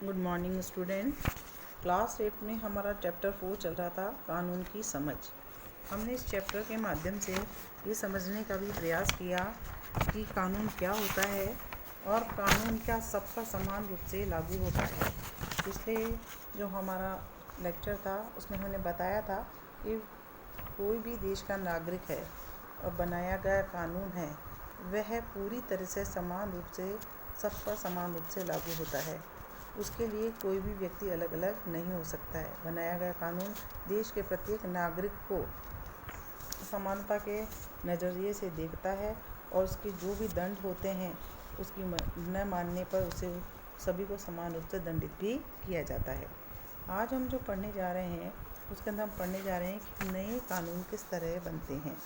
Good morning student. Class 8 में हमारा chapter 4 चल रहा था कानून की समझ। हमने इस चैप्टर के माध्यम से ये समझने का भी प्रयास किया कि कानून क्या होता है और कानून क्या सबका समान रूप से लागू होता है। पिछले जो हमारा लेक्चर था उसमें हमने बताया था कि कोई भी देश का नागरिक है और बनाया गया कानून है वह पूरी तरह से समान रूप से सबका समान रूप से लागू होता है। उसके लिए कोई भी व्यक्ति अलग अलग नहीं हो सकता है। बनाया गया कानून देश के प्रत्येक नागरिक को समानता के नज़रिए से देखता है और उसके जो भी दंड होते हैं उसकी न मानने पर उसे सभी को समान रूप से दंडित भी किया जाता है। आज हम जो पढ़ने जा रहे हैं उसके अंदर हम पढ़ने जा रहे हैं कि नए कानून किस तरह बनते हैं।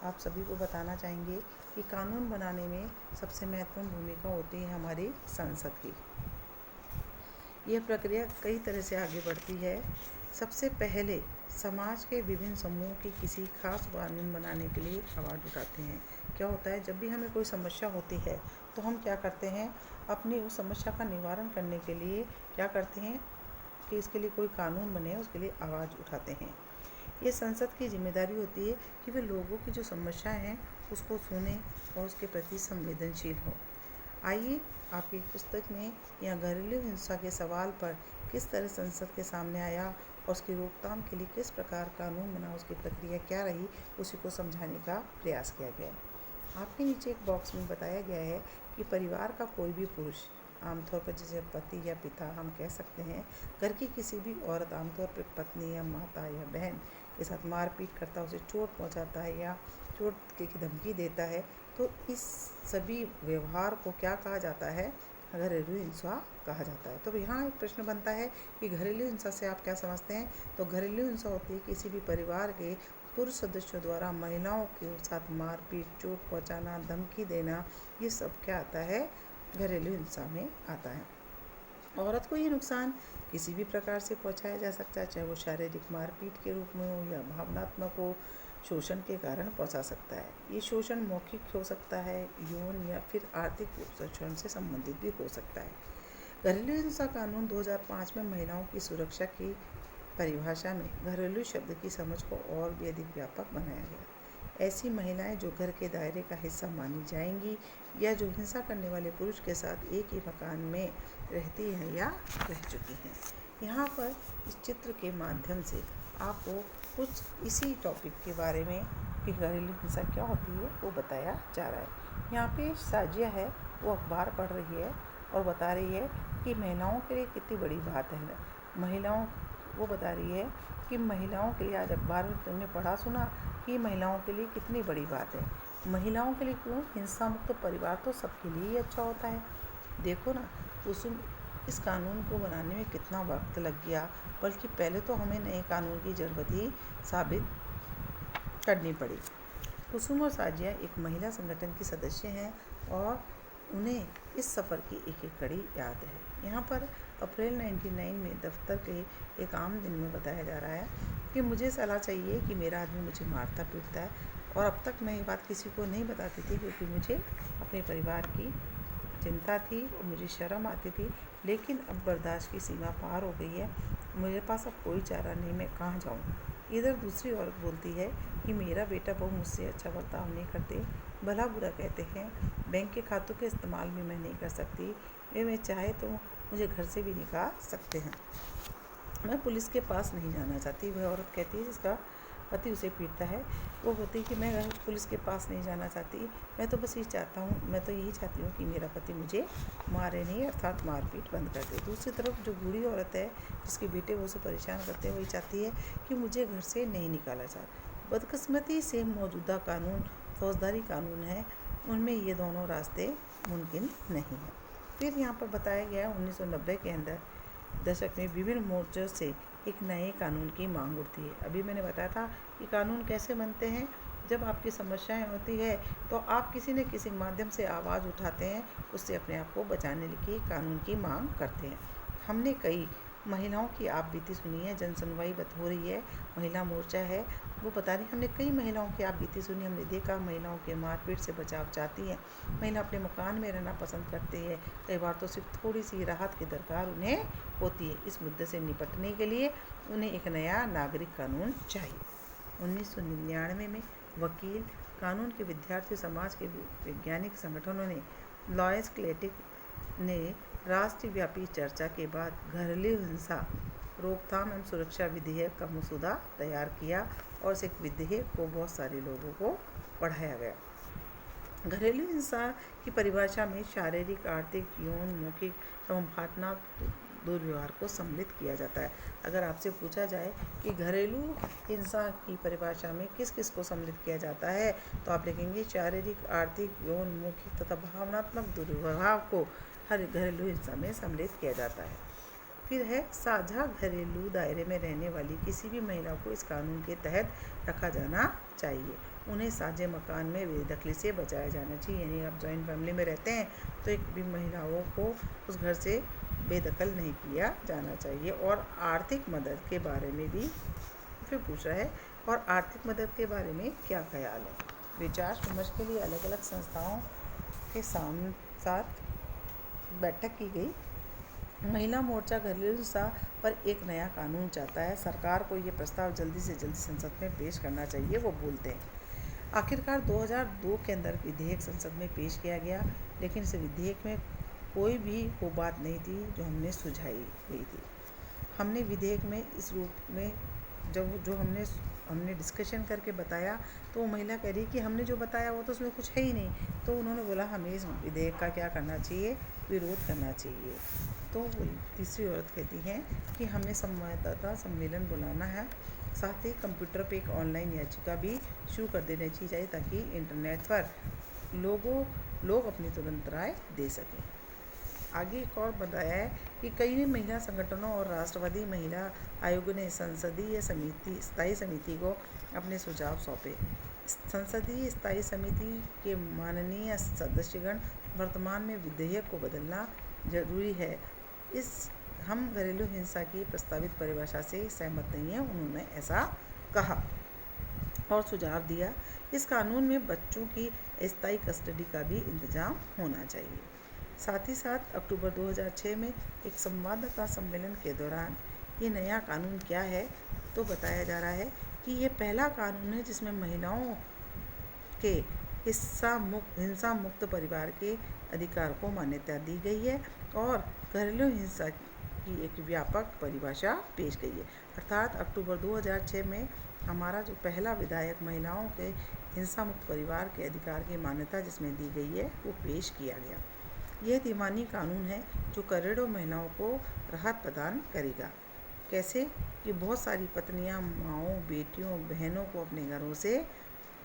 आप सभी को बताना चाहेंगे कि कानून बनाने में सबसे महत्वपूर्ण भूमिका होती है हमारी संसद की। यह प्रक्रिया कई तरह से आगे बढ़ती है। सबसे पहले समाज के विभिन्न समूहों की किसी खास कानून बनाने के लिए आवाज़ उठाते हैं। क्या होता है, जब भी हमें कोई समस्या होती है तो हम क्या करते हैं, अपनी उस समस्या का निवारण करने के लिए क्या करते हैं कि इसके लिए कोई कानून बने, उसके लिए आवाज़ उठाते हैं। ये संसद की जिम्मेदारी होती है कि वे लोगों की जो समस्याएं हैं उसको सुने और उसके प्रति संवेदनशील हो। आइए आपकी पुस्तक में या घरेलू हिंसा के सवाल पर किस तरह संसद के सामने आया और उसकी रोकथाम के लिए किस प्रकार कानून बना, उसकी प्रक्रिया क्या रही, उसी को समझाने का प्रयास किया गया। आपके नीचे एक बॉक्स में बताया गया है कि परिवार का कोई भी पुरुष, आमतौर पर जिसे पति या पिता हम कह सकते हैं, घर की किसी भी औरत, आमतौर पर पत्नी या माता या बहन के साथ मारपीट करता, उसे चोट पहुंचाता है या चोट की धमकी देता है, तो इस सभी व्यवहार को क्या कहा जाता है, घरेलू हिंसा कहा जाता है। तो यहाँ एक प्रश्न बनता है कि घरेलू हिंसा से आप क्या समझते हैं। तो घरेलू हिंसा होती है किसी भी परिवार के पुरुष सदस्यों द्वारा महिलाओं के साथ मारपीट, चोट पहुँचाना, धमकी देना, ये सब क्या आता है, घरेलू हिंसा में आता है। औरत को ये नुकसान किसी भी प्रकार से पहुंचाया जा सकता है, चाहे वो शारीरिक मारपीट के रूप में हो या भावनात्मक हो, शोषण के कारण पहुंचा सकता है। ये शोषण मौखिक हो सकता है, यौन या फिर आर्थिक शोषण से संबंधित भी हो सकता है। घरेलू हिंसा कानून 2005 में महिलाओं की सुरक्षा की परिभाषा में घरेलू शब्द की समझ को और भी अधिक व्यापक बनाया गया। ऐसी महिलाएं जो घर के दायरे का हिस्सा मानी जाएंगी या जो हिंसा करने वाले पुरुष के साथ एक ही मकान में रहती हैं या रह चुकी हैं। यहाँ पर इस चित्र के माध्यम से आपको कुछ इसी टॉपिक के बारे में कि घरेलू हिंसा क्या होती है वो बताया जा रहा है। यहाँ पे साजिया है, वो अखबार पढ़ रही है और बता रही है कि महिलाओं के लिए कितनी बड़ी बात है। वो बता रही है कि महिलाओं के लिए, आज अखबार में तुमने पढ़ा सुना कि महिलाओं के लिए कितनी बड़ी बात है। महिलाओं के लिए क्यों? हिंसा मुक्त परिवार तो सबके लिए ही अच्छा होता है। देखो ना, इस कानून को बनाने में कितना वक्त लग गया, बल्कि पहले तो हमें नए कानून की ज़रूरत ही साबित करनी पड़ी। कुसुम और साजिया एक महिला संगठन की सदस्य हैं और उन्हें इस सफ़र की एक एक कड़ी याद है। यहाँ पर अप्रैल 1999 में दफ्तर के एक आम दिन में बताया जा रहा है कि मुझे सलाह चाहिए कि मेरा आदमी मुझे मारता पीटता है और अब तक मैं ये बात किसी को नहीं बताती थी क्योंकि मुझे अपने परिवार की चिंता थी और मुझे शर्म आती थी, लेकिन अब बर्दाश्त की सीमा पार हो गई है। मेरे पास अब कोई चारा नहीं, मैं कहाँ जाऊँ। इधर दूसरी औरत बोलती है कि मेरा बेटा बहू मुझसे अच्छा बर्ताव नहीं करते, भला बुरा कहते हैं, बैंक के खातों के इस्तेमाल भी मैं नहीं कर सकती, वे मैं चाहे तो मुझे घर से भी निकाल सकते हैं, मैं पुलिस के पास नहीं जाना चाहती। वह औरत कहती है जिसका पति उसे पीटता है, वो बोलती है कि मैं पुलिस के पास नहीं जाना चाहती, मैं तो बस यही चाहती हूँ कि मेरा पति मुझे मारे नहीं, अर्थात मारपीट बंद कर दे। दूसरी तरफ जो बूढ़ी औरत है जिसके बेटे वो उसे परेशान करते हैं, वही चाहती है कि मुझे घर से नहीं निकाला जाए। बदकिस्मती से मौजूदा कानून फौजदारी कानून है, उनमें ये दोनों रास्ते मुमकिन नहीं है। फिर यहाँ पर बताया गया 1990 के अंदर दशक में विभिन्न मोर्चों से एक नए कानून की मांग उठती है। अभी मैंने बताया था कि कानून कैसे बनते हैं। जब आपकी समस्याएं होती है तो आप किसी न किसी माध्यम से आवाज़ उठाते हैं, उससे अपने आप को बचाने की कानून की मांग करते हैं। हमने कई महिलाओं की आप बीती सुनिए। जन सुनवाई हो रही है, महिला मोर्चा है, वो बता रही हमने कई महिलाओं की आप बीती सुनी। हमने देखा महिलाओं के मारपीट से बचाव चाहती हैं, महिला अपने मकान में रहना पसंद करती है, कई बार तो सिर्फ थोड़ी सी राहत की दरकार उन्हें होती है। इस मुद्दे से निपटने के लिए उन्हें एक नया नागरिक कानून चाहिए। 1999 में वकील, कानून के विद्यार्थी, समाज के वैज्ञानिक संगठनों ने, लॉयर्स क्लेटिक ने राष्ट्रव्यापी चर्चा के बाद घरेलू हिंसा रोकथाम एवं सुरक्षा विधेयक का मसूदा तैयार किया और इस विधेयक को बहुत सारे लोगों को पढ़ाया गया। घरेलू हिंसा की परिभाषा में शारीरिक, आर्थिक, यौन, मौखिक एवं भावनात्मक दुर्व्यवहार को सम्मिलित किया जाता है। अगर आपसे पूछा जाए कि घरेलू हिंसा की परिभाषा में किस किस को सम्मिलित किया जाता है, तो आप लिखेंगे शारीरिक, आर्थिक, यौन, मौखिक तथा भावनात्मक दुर्व्यवहार को हर घरेलू हिंसा में सम्मिलित किया जाता है। फिर है साझा घरेलू दायरे में रहने वाली किसी भी महिला को इस कानून के तहत रखा जाना चाहिए। उन्हें साझे मकान में बेदखली से बचाया जाना चाहिए। यानी आप जॉइंट फैमिली में रहते हैं तो एक भी महिलाओं को उस घर से बेदखल नहीं किया जाना चाहिए। और आर्थिक मदद के बारे में भी फिर पूछा है, और आर्थिक मदद के बारे में क्या ख्याल है। विचार विमर्श के लिए अलग अलग संस्थाओं के साथ बैठक की गई। महिला मोर्चा घरेलू हिंसा पर एक नया कानून चाहता है। सरकार को ये प्रस्ताव जल्दी से जल्दी संसद में पेश करना चाहिए, वो बोलते हैं। आखिरकार 2002 के अंदर विधेयक संसद में पेश किया गया, लेकिन इस विधेयक में कोई भी वो बात नहीं थी जो हमने सुझाई गई थी। हमने विधेयक में इस रूप में जो हमने डिस्कशन करके बताया, तो वो महिला कह रही कि हमने जो बताया वो तो उसमें कुछ है ही नहीं। तो उन्होंने बोला हमें इस विधेयक का क्या करना चाहिए, विरोध करना चाहिए। तो तीसरी औरत कहती है कि हमें संवाददाता सम्मेलन बुलाना है, साथ ही कंप्यूटर पे एक ऑनलाइन याचिका भी शुरू कर देनी चाहिए ताकि इंटरनेट पर लोग अपनी तुरंत राय दे सकें। आगे एक और बताया है कि कई महिला संगठनों और राष्ट्रवादी महिला आयोग ने संसदीय स्थायी समिति को अपने सुझाव सौंपे। संसदीय स्थायी समिति के माननीय सदस्यगण, वर्तमान में विधेयक को बदलना जरूरी है। हम घरेलू हिंसा की प्रस्तावित परिभाषा से सहमत नहीं हैं, उन्होंने ऐसा कहा और सुझाव दिया। इस कानून में बच्चों की स्थायी कस्टडी का भी इंतजाम होना चाहिए। साथ ही साथ अक्टूबर 2006 में एक संवाददाता सम्मेलन के दौरान ये नया कानून क्या है, तो बताया जा रहा है कि ये पहला कानून है जिसमें महिलाओं के हिंसा मुक्त परिवार के अधिकार को मान्यता दी गई है और घरेलू हिंसा की एक व्यापक परिभाषा पेश गई है। अर्थात अक्टूबर 2006 में हमारा जो पहला विधेयक महिलाओं के हिंसा मुक्त परिवार के अधिकार की मान्यता जिसमें दी गई है, वो पेश किया गया। यह दीवानी कानून है जो करोड़ों महिलाओं को राहत प्रदान करेगा। कैसे कि बहुत सारी पत्नियां, माँओं, बेटियों, बहनों को अपने घरों से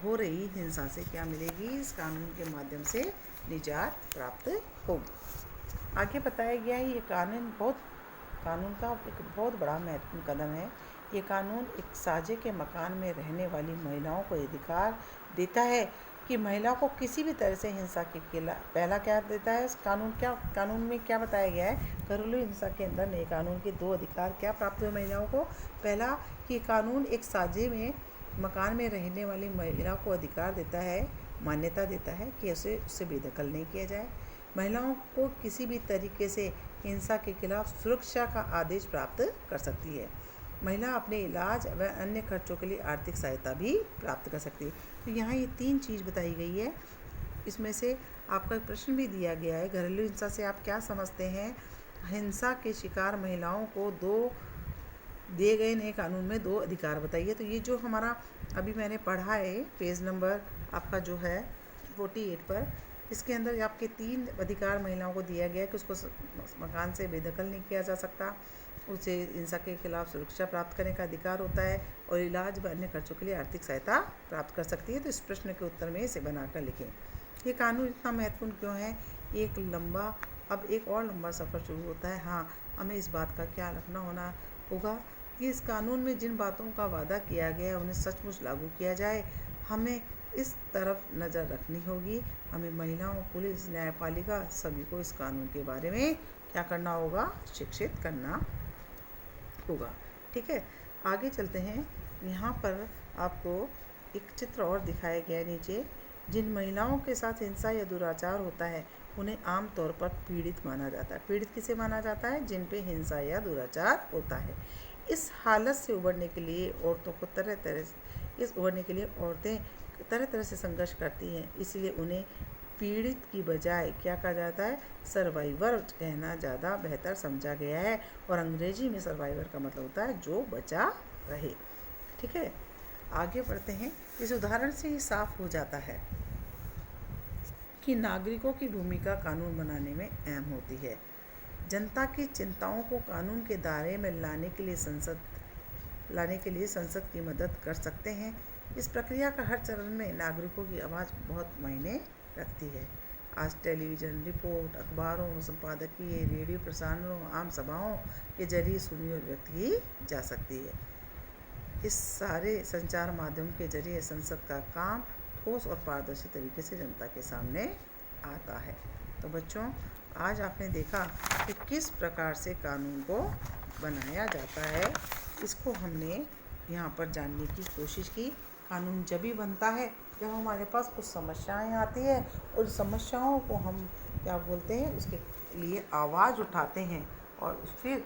हो रही हिंसा से क्या मिलेगी, इस कानून के माध्यम से निजात प्राप्त होगी। आगे बताया गया है ये कानून का एक बहुत बड़ा महत्वपूर्ण कदम है। ये कानून एक साझे के मकान में रहने वाली महिलाओं को अधिकार देता है कि महिला को किसी भी तरह से हिंसा के खिलाफ, पहला क्या देता है कानून में क्या बताया गया है, घरेलू हिंसा के अंदर नए कानून के 2 अधिकार क्या प्राप्त हुए महिलाओं को। पहला कि कानून एक साझे में मकान में रहने वाली महिला को अधिकार देता है, मान्यता देता है कि उससे बेदखल नहीं किया जाए। महिलाओं को किसी भी तरीके से हिंसा के खिलाफ सुरक्षा का आदेश प्राप्त कर सकती है। महिला अपने इलाज व अन्य खर्चों के लिए आर्थिक सहायता भी प्राप्त कर सकती है। तो यहाँ ये 3 चीज़ बताई गई है। इसमें से आपका प्रश्न भी दिया गया है, घरेलू हिंसा से आप क्या समझते हैं। हिंसा के शिकार महिलाओं को दिए गए नए कानून में 2 अधिकार बताइए। तो ये जो हमारा अभी मैंने पढ़ा है, पेज नंबर आपका जो है 48 पर, इसके अंदर आपके 3 अधिकार महिलाओं को दिया गया है कि उसको मकान से बेदखल नहीं किया जा सकता, उसे हिंसा के खिलाफ सुरक्षा प्राप्त करने का अधिकार होता है और इलाज व अन्य खर्चों के लिए आर्थिक सहायता प्राप्त कर सकती है। तो इस प्रश्न के उत्तर में इसे बनाकर लिखें। ये कानून इतना महत्वपूर्ण क्यों है। अब एक और लंबा सफ़र शुरू होता है। हाँ, हमें इस बात का ख्याल रखना होगा कि इस कानून में जिन बातों का वादा किया गया है उन्हें सचमुच लागू किया जाए। हमें इस तरफ नज़र रखनी होगी। हमें महिलाओं, पुलिस, न्यायपालिका सभी को इस कानून के बारे में क्या करना होगा, शिक्षित करना होगा। ठीक है, आगे चलते हैं। यहाँ पर आपको एक चित्र और दिखाया गया है नीचे। जिन महिलाओं के साथ हिंसा या दुराचार होता है उन्हें आमतौर पर पीड़ित माना जाता है। पीड़ित किसे माना जाता है? जिन पे हिंसा या दुराचार होता है। इस हालत से उबरने के लिए औरतों को औरतें तरह तरह से संघर्ष करती हैं, इसलिए उन्हें पीड़ित की बजाय क्या कहा जाता है? सर्वाइवर कहना ज़्यादा बेहतर समझा गया है। और अंग्रेजी में सर्वाइवर का मतलब होता है जो बचा रहे। ठीक है, आगे बढ़ते हैं। इस उदाहरण से ही साफ हो जाता है कि नागरिकों की भूमिका कानून बनाने में अहम होती है। जनता की चिंताओं को कानून के दायरे में लाने के लिए संसद की मदद कर सकते हैं। इस प्रक्रिया का हर चरण में नागरिकों की आवाज़ बहुत मायने रखती है। आज टेलीविज़न रिपोर्ट, अखबारों, संपादकीय, रेडियो प्रसारणों, आम सभाओं के जरिए सुनी और व्यक्त की जा सकती है। इस सारे संचार माध्यम के जरिए संसद का काम ठोस और पारदर्शी तरीके से जनता के सामने आता है। तो बच्चों, आज आपने देखा कि किस प्रकार से कानून को बनाया जाता है। इसको हमने यहाँ पर जानने की कोशिश की। कानून जब भी बनता है जब हमारे पास कुछ समस्याएं आती है, उन समस्याओं को हम क्या बोलते हैं, उसके लिए आवाज़ उठाते हैं और फिर